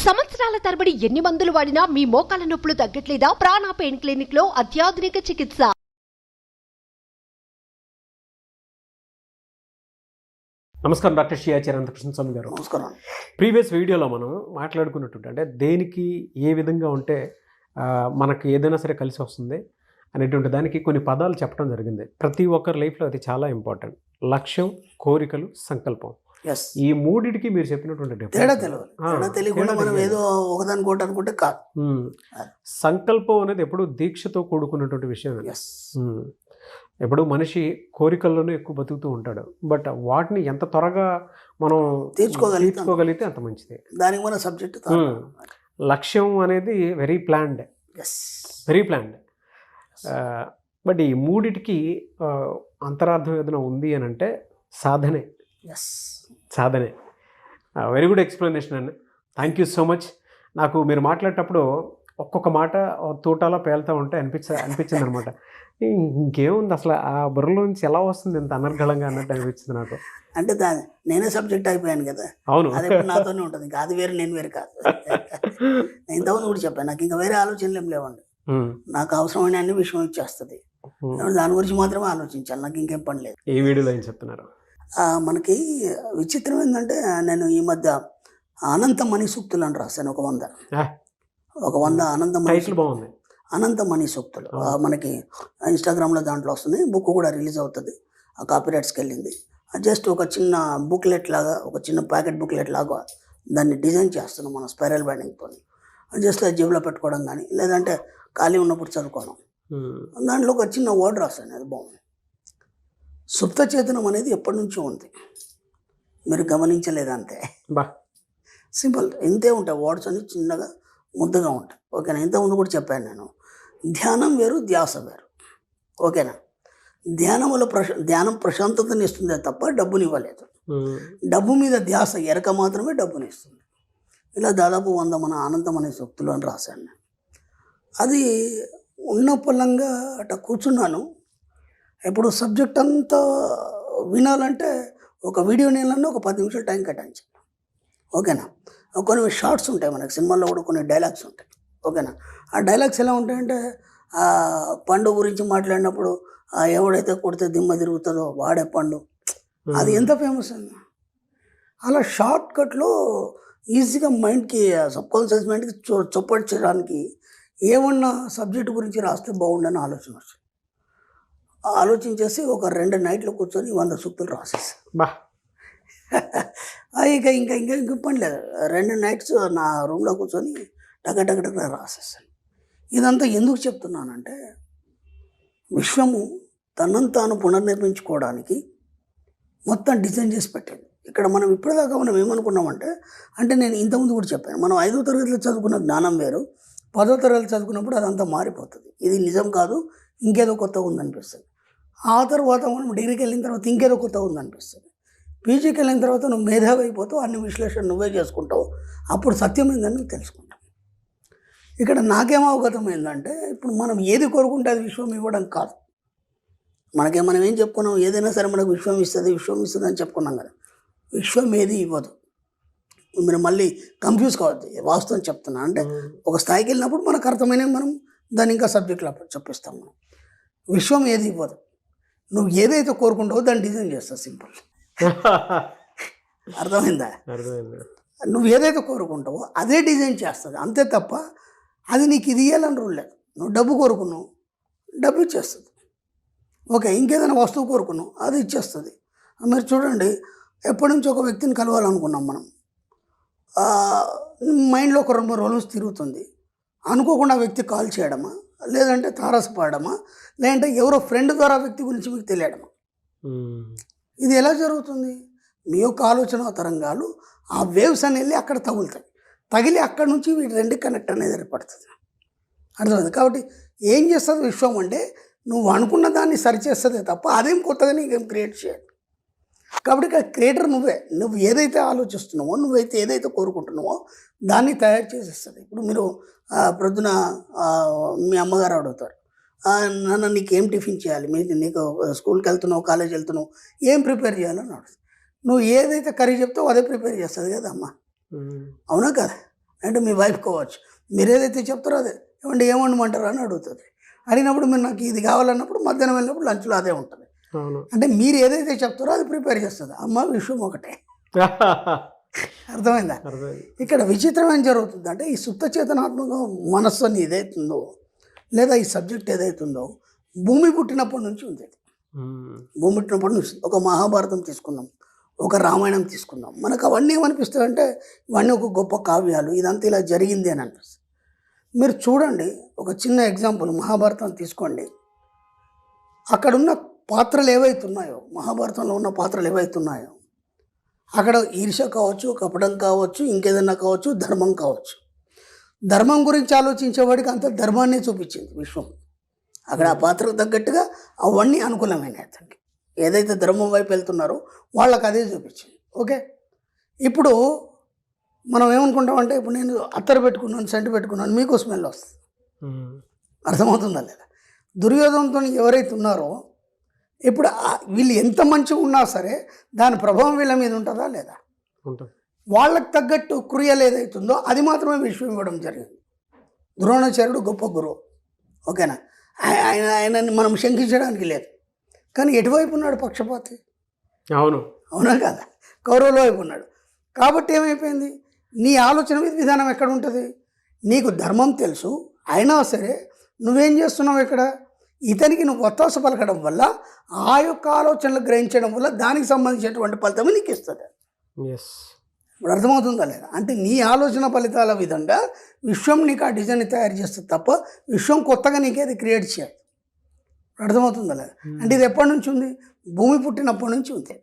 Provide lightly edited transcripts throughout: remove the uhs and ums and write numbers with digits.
సంవత్సరాల తరబడి ఎన్ని మందులు వాడినా మీ మోకాల నొప్పులు తగ్గట్లేదా? ప్రాణ పెయిన్ క్లినిక్ లో అత్యాధునిక చికిత్స. నమస్కారం డాక్టర్ శ్రీ అనంతకృష్ణ స్వామి గారు. నమస్కారం. ప్రీవియస్ వీడియోలో మనం మాట్లాడుకున్నట్టు అంటే దేనికి ఏ విధంగా ఉంటే మనకి ఏదైనా సరే కలిసి వస్తుంది అనేటువంటి దానికి కొన్ని పదాలు చెప్పడం జరిగింది. ప్రతి ఒక్కరి లైఫ్లో అది చాలా ఇంపార్టెంట్. లక్ష్యం, కోరికలు, సంకల్పం. ఈ మూడిటికి మీరు చెప్పినటువంటి తేడా తెలియకుండా మనం ఏదో ఒకదాని కోట అనుకుంటే కాదు. సంకల్పం అనేది ఎప్పుడు దీక్షతో కూడుకున్నటువంటి విషయం. ఎప్పుడు మనిషి కోరికల్లోనే ఎక్కువ బతుకుతూ ఉంటాడు. బట్ వాటిని ఎంత త్వరగా మనం తీర్చుకోగలిగితే అంత మంచిది. దానికి మన సబ్జెక్ట్ లక్ష్యం అనేది వెరీ ప్లాన్డ్. బట్ ఈ మూడిటికి అంతరార్థం ఏదైనా ఉంది అని అంటే సాధనే. వెరీ గుడ్ ఎక్స్ప్లెనేషన్ అండి. Thank you so much. నాకు మీరు మాట్లాడేటప్పుడు ఒక్కొక్క మాట తోటలా పేలుతూ ఉంటే అనిపించింది అనమాట. ఇంకేముంది అసలు ఆ బుర్రలోంచి ఎలా వస్తుంది ఇంత అనర్గళంగా అన్నట్టు అనిపించింది నాకు. అంటే నేనే సబ్జెక్ట్ అయిపోయాను కదా. అవును, అదే నాతోనే ఉంటుంది. ఇంకా అది వేరు, నేను వేరు కాదు. నేను ఇంతకుముందు కూడా చెప్పాను, నాకు ఇంకా వేరే ఆలోచనలు ఏం లేవండి. నాకు అవసరమైన అన్ని విషయం ఇచ్చేస్తుంది. దాని గురించి మాత్రమే ఆలోచించాలి, నాకు ఇంకేం పని లేదు. ఈ వీడియోలో ఏం చెప్తున్నారు? మనకి విచిత్రం ఏంటంటే, నేను ఈ మధ్య అనంతమణి సూక్తులు అని రాశాను. ఒక 100 అనంతమణి సూక్తులు. మనకి ఇన్స్టాగ్రామ్లో దాంట్లో వస్తుంది. బుక్ కూడా రిలీజ్ అవుతుంది. ఆ కాపీరైట్స్కి వెళ్ళింది. జస్ట్ ఒక చిన్న బుక్లెట్ లాగా, ఒక చిన్న ప్యాకెట్ బుక్లెట్ లాగా దాన్ని డిజైన్ చేస్తున్నాం మనం స్పైరల్ బైండింగ్తో. జస్ట్ అది జేబులో పెట్టుకోవడం కానీ, లేదంటే ఖాళీ ఉన్నప్పుడు చదువుకోవడం. దాంట్లో ఒక చిన్న వర్డ్ రాశాను, అది బాగుంది. సుప్త చేతనం అనేది ఎప్పటి నుంచో ఉంది, మీరు గమనించలేదంతే. సింపుల్, ఇంతే ఉంటాయి వర్డ్స్ అని, చిన్నగా ముద్దగా ఉంటాయి. ఓకేనా? ఇంతకుముందు కూడా చెప్పాను నేను, ధ్యానం వేరు, ధ్యాస వేరు. ఓకేనా? ధ్యానం ప్రశాంతతని ఇస్తుంది తప్ప డబ్బుని ఇవ్వలేదు. డబ్బు మీద ధ్యాస, ఎరక మాత్రమే డబ్బుని ఇస్తుంది. ఇలా దాదాపు 100 మన అనంతమనే సూక్తులు అని రాశాను నేను. అది ఉన్న పొలంగా అట్లా కూర్చున్నాను. ఇప్పుడు సబ్జెక్ట్ అంతా వినాలంటే ఒక వీడియో నేలన్నా ఒక 10 నిమిషాలు టైం కేటాయించాను. ఓకేనా? కొన్ని షార్ట్స్ ఉంటాయి మనకి, సినిమాల్లో కూడా కొన్ని డైలాగ్స్ ఉంటాయి. ఓకేనా? ఆ డైలాగ్స్ ఎలా ఉంటాయంటే, పండు గురించి మాట్లాడినప్పుడు ఎవడైతే కొడితే దిమ్మ తిరుగుతుందో వాడే పండు, అది ఎంత ఫేమస్ అండి. అలా షార్ట్ కట్లో ఈజీగా మైండ్కి, సబ్కాన్షియస్ మైండ్కి చొప్పడించడానికి ఏమన్నా సబ్జెక్ట్ గురించి రాస్తే బాగుండని ఆలోచన వచ్చింది. ఆలోచించేసి ఒక 2 నైట్లు కూర్చొని 100 సూక్తులు రాసేసి ఇంకా పని లేదు. 2 నైట్స్ నా రూమ్లో కూర్చొని టక రాసేసాను. ఇదంతా ఎందుకు చెప్తున్నానంటే, విశ్వము తనను తాను పునర్నిర్మించుకోవడానికి మొత్తం డిజైన్ చేసి పెట్టింది. ఇక్కడ మనం ఇప్పటిదాకా మనం ఏమనుకున్నామంటే, అంటే నేను ఇంతకుముందు కూడా చెప్పాను, మనం 5వ తరగతిలో చదువుకున్న జ్ఞానం వేరు, 10వ తరగతి చదువుకున్నప్పుడు అదంతా మారిపోతుంది. ఇది నిజం కాదు, ఇంకేదో కొత్తగా ఉందనిపిస్తుంది. ఆ తర్వాత మనం డిగ్రీకి వెళ్ళిన తర్వాత ఇంకేదో కొత్తగా ఉందనిపిస్తుంది. పీజీకి వెళ్ళిన తర్వాత నువ్వు మేధావి అయిపోతావు, అన్ని విశ్లేషణ నువ్వే చేసుకుంటావు, అప్పుడు సత్యమైందని నువ్వు తెలుసుకుంటావు. ఇక్కడ నాకేం అవగతమైందంటే, ఇప్పుడు మనం ఏది కోరుకుంటే అది విశ్వం ఇవ్వడం కాదు. మనం ఏం చెప్పుకున్నాం, ఏదైనా సరే మనకు విశ్వం ఇస్తుంది అని చెప్పుకున్నాం కదా. విశ్వం ఏది ఇవ్వదు. మీరు మళ్ళీ కన్ఫ్యూజ్ కావద్దు, వాస్తవం చెప్తున్నా. అంటే ఒక స్థాయికి వెళ్ళినప్పుడు మనకు అర్థమైన మనం దాన్ని ఇంకా సబ్జెక్ట్లో చెప్పిస్తాం. మనం విశ్వం ఏది ఇవ్వదు, నువ్వు ఏదైతే కోరుకుంటావో దాన్ని డిజైన్ చేస్తావు. సింపుల్. అర్థమైందా? నువ్వు ఏదైతే కోరుకుంటావో అదే డిజైన్ చేస్తుంది, అంతే తప్ప అది నీకు ఇది ఇవ్వాలని రూల్ లేదు. నువ్వు డబ్బు కోరుకున్నావు, డబ్బు ఇచ్చేస్తుంది. ఓకే, ఇంకేదైనా వస్తువు కోరుకున్నావు, అది ఇచ్చేస్తుంది. మీరు చూడండి, ఎప్పటి నుంచి ఒక వ్యక్తిని కలవాలనుకున్నాం మనం, మైండ్లో ఒక 2-3 రోజులు తిరుగుతుంది. అనుకోకుండా వ్యక్తి కాల్ చేయడమా, లేదంటే తారసపడమా, లేదంటే ఎవరో ఫ్రెండ్ ద్వారా వ్యక్తి గురించి మీకు తెలియడమా, ఇది ఎలా జరుగుతుంది? మీ యొక్క ఆలోచన తరంగాలు ఆ వేవ్స్ అని వెళ్ళి అక్కడ తగిలి అక్కడ నుంచి వీటి 2 కనెక్ట్ అనేది ఏర్పడుతుంది. అర్థమైంది? కాబట్టి ఏం చేస్తుంది విశ్వం అంటే, నువ్వు అనుకున్న దాన్ని సరిచేస్తుంది తప్ప అదేం కొత్తగా నీకేం క్రియేట్ చేయాలి. కాబట్టి ఇక్కడ క్రియేటర్ నువ్వే. నువ్వు ఏదైతే ఆలోచిస్తున్నావో, నువ్వైతే ఏదైతే కోరుకుంటున్నావో దాన్ని తయారు చేసేస్తుంది. ఇప్పుడు మీరు ప్రొద్దున మీ అమ్మగారు అడుగుతారు, నాన్న నీకేం టిఫిన్ చేయాలి, నీకు స్కూల్కి వెళ్తున్నావు, కాలేజ్ వెళ్తున్నావు, ఏం ప్రిపేర్ చేయాలని అడుగుతుంది. నువ్వు ఏదైతే కర్రీ చెప్తావో అదే ప్రిపేర్ చేస్తుంది కదా అమ్మ. అవునా కదా? అంటే మీ వైఫ్ కావచ్చు, మీరు ఏదైతే చెప్తారో అదే ఏమండమంటారు అని అడుగుతుంది. అడిగినప్పుడు మీరు నాకు ఇది కావాలన్నప్పుడు మధ్యాహ్నం వెళ్ళినప్పుడు లంచ్లో అదే ఉంటుంది. అంటే మీరు ఏదైతే చెప్తారో అది ప్రిపేర్ చేస్తుంది. అమ్మ విషయం ఒకటే. అర్థమైందా? ఇక్కడ విచిత్రం ఏం జరుగుతుంది అంటే ఈ సుప్త చేతనాత్మక మనస్సు అని ఏదైతుందో లేదా ఈ సబ్జెక్ట్ ఏదైతుందో భూమి పుట్టినప్పటి నుంచి ఉంది. భూమి పుట్టినప్పటి నుంచి ఒక మహాభారతం తీసుకుందాం, ఒక రామాయణం తీసుకుందాం, మనకు అవన్నీ ఏమనిపిస్తాయి అంటే ఇవన్నీ ఒక గొప్ప కావ్యాలు, ఇదంతా ఇలా జరిగింది అని అనిపిస్తుంది. మీరు చూడండి, ఒక చిన్న ఎగ్జాంపుల్ మహాభారతం తీసుకోండి. అక్కడున్న పాత్రలు ఏవైతున్నాయో, మహాభారతంలో ఉన్న పాత్రలు ఏవైతున్నాయో అక్కడ ఈర్ష్య కావచ్చు, కపటం కావచ్చు, ఇంకేదన్నా కావచ్చు, ధర్మం కావచ్చు. ధర్మం గురించి ఆలోచించేవాడికి అంత ధర్మాన్ని చూపించింది విశ్వం. అక్కడ ఆ పాత్రకు తగ్గట్టుగా అవన్నీ అనుకూలమైనవి. అతనికి ఏదైతే ధర్మం వైపు వెళ్తున్నారో వాళ్ళకి అదే చూపించింది. ఓకే, ఇప్పుడు మనం ఏమనుకుంటామంటే ఇప్పుడు నేను అత్తరు పెట్టుకున్నాను, సెంటు పెట్టుకున్నాను, మీకు స్మెల్ వస్తుంది. అర్థమవుతుందా లేదా? దుర్యోధనతో ఎవరైతే ఉన్నారో ఇప్పుడు వీళ్ళు ఎంత మంచిగా ఉన్నా సరే దాని ప్రభావం వీళ్ళ మీద ఉంటుందా లేదా? వాళ్ళకి తగ్గట్టు క్రియలు ఏదైతుందో అది మాత్రమే విశ్వం ఇవ్వడం జరిగింది. ద్రోణాచార్యుడు గొప్ప గురువు, ఓకేనా? ఆయనని మనం శంకించడానికి లేదు. కానీ ఎటువైపు ఉన్నాడు? పక్షపాతి. అవునా కదా? కౌరవుల వైపు ఉన్నాడు. కాబట్టి ఏమైపోయింది, నీ ఆలోచన విధానం ఎక్కడ ఉంటుంది? నీకు ధర్మం తెలుసు, అయినా సరే నువ్వేం చేస్తున్నావు ఇక్కడ? ఇతనికి నువ్వు ఒత్తాస పలకడం వల్ల ఆ యొక్క ఆలోచనలు గ్రహించడం వల్ల దానికి సంబంధించినటువంటి ఫలితమే నీకు ఇస్తుంది. ఇప్పుడు అర్థమవుతుందా లేదా? అంటే నీ ఆలోచన ఫలితాల విధంగా విశ్వం నీకు ఆ డిజైన్ తయారు చేస్తుంది తప్ప విశ్వం కొత్తగా నీకేది క్రియేట్ చేయదు. అర్థమవుతుందా లేదా? అంటే ఇది ఎప్పటి నుంచి ఉంది? భూమి పుట్టినప్పటి నుంచి ఉంది.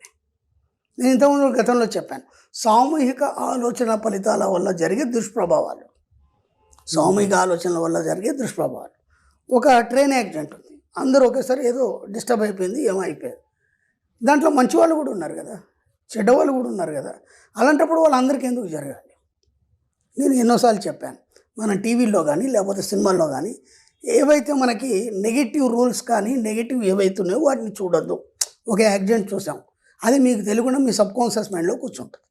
నేను ఇంతకుముందు గతంలో చెప్పాను, సామూహిక ఆలోచన ఫలితాల వల్ల జరిగే దుష్ప్రభావాలు. సామూహిక ఆలోచనల వల్ల జరిగే దుష్ప్రభావాలు. ఒక ట్రైన్ యాక్సిడెంట్ ఉంది, అందరూ ఒకేసారి ఏదో డిస్టర్బ్ అయిపోయింది, ఏమో అయిపోయింది. దాంట్లో మంచి వాళ్ళు కూడా ఉన్నారు కదా, చెడ్డవాళ్ళు కూడా ఉన్నారు కదా. అలాంటప్పుడు వాళ్ళందరికీ ఎందుకు జరగాలి? నేను ఎన్నోసార్లు చెప్పాను, మన టీవీల్లో కానీ లేకపోతే సినిమాల్లో కానీ ఏవైతే మనకి నెగిటివ్ రూల్స్ కానీ నెగిటివ్ ఏవైతే ఉన్నాయో వాటిని చూడొద్దు. ఒక యాక్సిడెంట్ చూసాం, అది మీకు తెలియకుండా మీ సబ్కాన్షియస్ మైండ్లో కూర్చుంటుంది.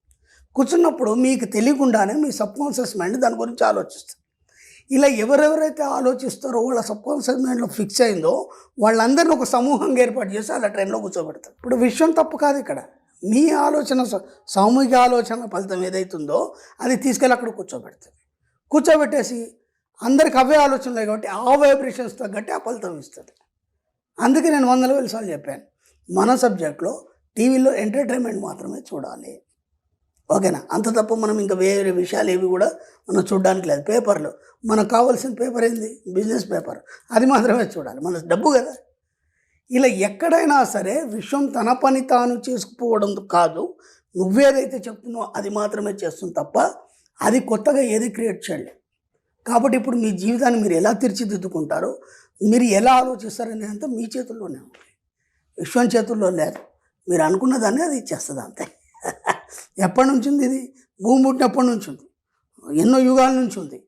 కూర్చున్నప్పుడు మీకు తెలియకుండానే మీ సబ్కాన్షియస్ మైండ్ దాని గురించి ఆలోచిస్తుంది. ఇలా ఎవరెవరైతే ఆలోచిస్తారో వాళ్ళ సబ్కాన్షియస్ మైండ్లో ఫిక్స్ అయిందో వాళ్ళందరినీ ఒక సమూహంగా ఏర్పాటు చేసి అలా ట్రైన్లో కూర్చోబెడతారు. ఇప్పుడు విషయం తప్పు కాదు ఇక్కడ, మీ ఆలోచన సామూహిక ఆలోచన ఫలితం ఏదైతుందో అది తీసుకెళ్ళి అక్కడ కూర్చోబెట్టేసి అందరికి అవే ఆలోచనలు కాబట్టి ఆ వైబ్రేషన్స్ తగ్గట్టు ఆ ఫలితం ఇస్తుంది. అందుకే నేను 100,000 సార్లు చెప్పాను, మన సబ్జెక్ట్లో టీవీలో ఎంటర్టైన్మెంట్ మాత్రమే చూడాలి, ఓకేనా? అంత తప్ప మనం ఇంకా వేరే విషయాలు ఏవి కూడా మనం చూడడానికి లేదు. పేపర్లు మనకు కావాల్సిన పేపర్ ఏంది? బిజినెస్ పేపర్, అది మాత్రమే చూడాలి, మన డబ్బు కదా. ఇలా ఎక్కడైనా సరే విశ్వం తన పని తాను చేసుకుపోవడం కాదు, నువ్వేదైతే చెప్తున్నావో అది మాత్రమే చేస్తుంది తప్ప అది కొత్తగా ఏది క్రియేట్ చేయలేదు. కాబట్టి ఇప్పుడు మీ జీవితాన్ని మీరు ఎలా తీర్చిదిద్దుకుంటారో, మీరు ఎలా ఆలోచిస్తారనే అంతా మీ చేతుల్లోనే ఉంది, విశ్వం చేతుల్లో లేదు. మీరు అనుకున్న దాన్ని అది ఇచ్చేస్తుంది అంతే. ఎప్పటి నుంచి ఉంది ఇది? భూమి పుట్టినప్పటి నుంచి ఉంది, ఎన్నో యుగాల నుంచి ఉంది.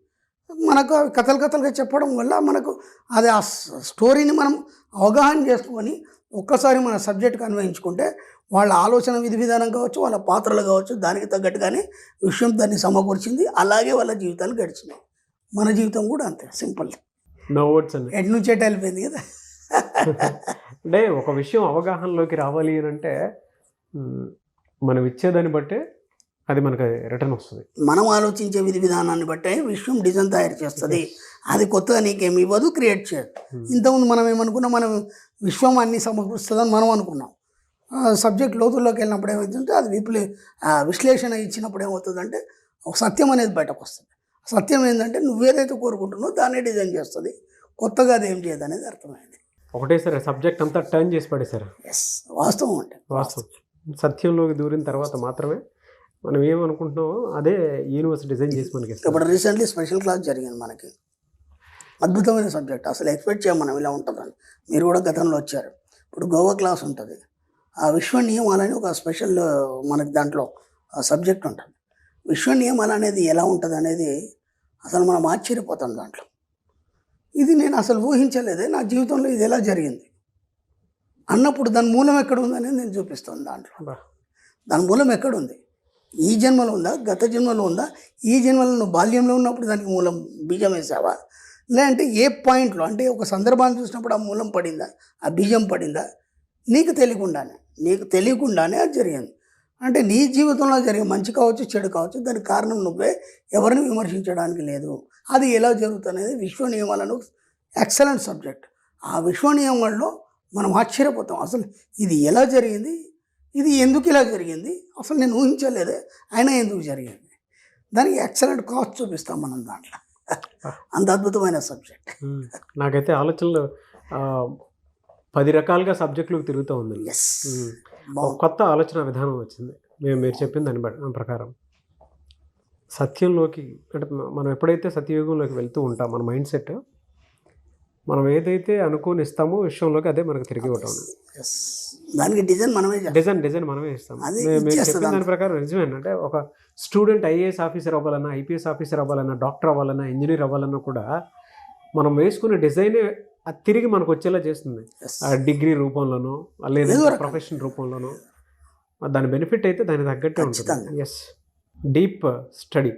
మనకు కథలుగా చెప్పడం వల్ల మనకు అది ఆ స్టోరీని మనం అవగాహన చేసుకొని ఒక్కసారి మన సబ్జెక్ట్కి అన్వయించుకుంటే వాళ్ళ ఆలోచన విధానం కావచ్చు, వాళ్ళ పాత్రలు కావచ్చు, దానికి తగ్గట్టుగానే విషయం దాన్ని సమకూర్చింది. అలాగే వాళ్ళ జీవితాలు గడిచినాయి. మన జీవితం కూడా అంతే సింపుల్. ఎటు నుంచి ఎటు వెళ్ళిపోయింది కదా. అంటే ఒక విషయం అవగాహనలోకి రావాలి అని అంటే మనం ఇచ్చేదాన్ని బట్టే అది మనకు రిటర్న్ వస్తుంది. మనం ఆలోచించే విధానాన్ని బట్టే విశ్వం డిజైన్ తయారు చేస్తుంది. అది కొత్తగా నీకేమి ఇవ్వదు, క్రియేట్ చేయదు. ఇంతకుముందు మనం ఏమనుకున్నాం, మనం విశ్వం అన్ని సమకూరుస్తుందని మనం అనుకున్నాం. సబ్జెక్ట్ లోతుల్లోకి వెళ్ళినప్పుడు ఏమవుతుందంటే అది విశ్లేషణ ఇచ్చినప్పుడు ఏమవుతుందంటే ఒక సత్యం అనేది బయటకు వస్తుంది. సత్యం ఏంటంటే నువ్వేదైతే కోరుకుంటున్నావు దాన్ని డిజైన్ చేస్తుంది, కొత్తగా అది ఏం చేయదు అనేది అర్థమైంది. ఒకటేసారి సబ్జెక్ట్ అంతా టర్న్ చేసి పడేశారు. ఎస్, వాస్తవం అంటే వాస్తవం. సత్యంలోకి దూరిన తర్వాత మాత్రమే మనం ఏమనుకుంటున్నామో అదే యూనివర్స్ డిజైన్ చేసి మనకి. ఇప్పుడు రీసెంట్లీ స్పెషల్ క్లాస్ జరిగింది మనకి, అద్భుతమైన సబ్జెక్ట్. అసలు ఎక్స్పెక్ట్ చేయం మనం ఇలా ఉంటుందని. మీరు కూడా గతంలో వచ్చారు. ఇప్పుడు గోవా క్లాస్ ఉంటుంది, ఆ విశ్వ నియమాలని ఒక స్పెషల్ మనకి దాంట్లో సబ్జెక్ట్ ఉంటుంది. విశ్వ నియమాలు అనేది ఎలా ఉంటుంది అనేది అసలు మనం ఆశ్చర్యపోతాం దాంట్లో. ఇది నేను అసలు ఊహించలేదే, నా జీవితంలో ఇది ఎలా జరిగింది అన్నప్పుడు దాని మూలం ఎక్కడ ఉందనేది నేను చూపిస్తాను. దాంట్లో దాని మూలం ఎక్కడుంది, ఈ జన్మలో ఉందా, గత జన్మలో ఉందా, ఈ జన్మలో నువ్వు బాల్యంలో ఉన్నప్పుడు దానికి మూలం బీజం వేసావా, లేదంటే ఏ పాయింట్లో అంటే ఒక సందర్భాన్ని చూసినప్పుడు ఆ మూలం పడిందా, ఆ బీజం పడిందా, నీకు తెలియకుండానే అది జరిగింది. అంటే నీ జీవితంలో జరిగే మంచి కావచ్చు, చెడు కావచ్చు, దానికి కారణం నువ్వే, ఎవరిని విమర్శించడానికి లేదు. అది ఎలా జరుగుతున్నది విశ్వ నియమాలను ఎక్సలెంట్ సబ్జెక్ట్. ఆ విశ్వ నియమాల్లో మనం ఆశ్చర్యపోతాం, అసలు ఇది ఎలా జరిగింది, ఇది ఎందుకు ఇలా జరిగింది, అసలు నేను ఊహించలేదే, అయినా ఎందుకు జరిగింది, దానికి ఎక్సలెంట్ కాస్ట్ చూపిస్తాం మనం దాంట్లో. అంత అద్భుతమైన సబ్జెక్ట్. నాకైతే ఆలోచనలు 10 రకాలుగా సబ్జెక్టులకు తిరుగుతూ ఉంది. ఎస్, కొత్త ఆలోచన విధానం వచ్చింది మీరు చెప్పిన దాని ప్రకారం. సత్యంలోకి అంటే మనం ఎప్పుడైతే సత్యయుగంలోకి వెళ్తూ ఉంటాం, మన మైండ్ సెట్ మనం ఏదైతే అనుకుని ఇస్తామో విషయంలోకి అదే మనకు తిరిగి ఇవ్వటం. దానికి డిజైన్ మనమే డిజైన్ మనమే ఇస్తాం. మీరు చెప్పిన దాని ప్రకారం నిజమేంటంటే ఒక స్టూడెంట్ ఐఏఎస్ ఆఫీసర్ అవ్వాలన్నా, ఐపీఎస్ ఆఫీసర్ అవ్వాలన్నా, డాక్టర్ అవ్వాలన్నా, ఇంజనీర్ అవ్వాలన్నా కూడా మనం వేసుకునే డిజైనే అది తిరిగి మనకు వచ్చేలా చేస్తుంది. ఆ డిగ్రీ రూపంలోనో లేదా ప్రొఫెషన్ రూపంలోనో దాని బెనిఫిట్ అయితే దానికి తగ్గట్టే ఉంటుంది. ఎస్, డీప్ స్టడీ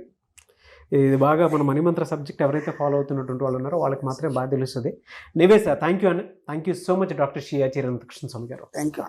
ఇది బాగా మన మణిమంత్ర సబ్జెక్ట్ ఎవరైతే ఫాలో అవుతున్నటువంటి వాళ్ళు ఉన్నారో వాళ్ళకి మాత్రమే బాగా తెలుస్తుంది. నివే sir, thank you so much doctor Shri Acharya Anantakrishna Swami గారు. Thank you.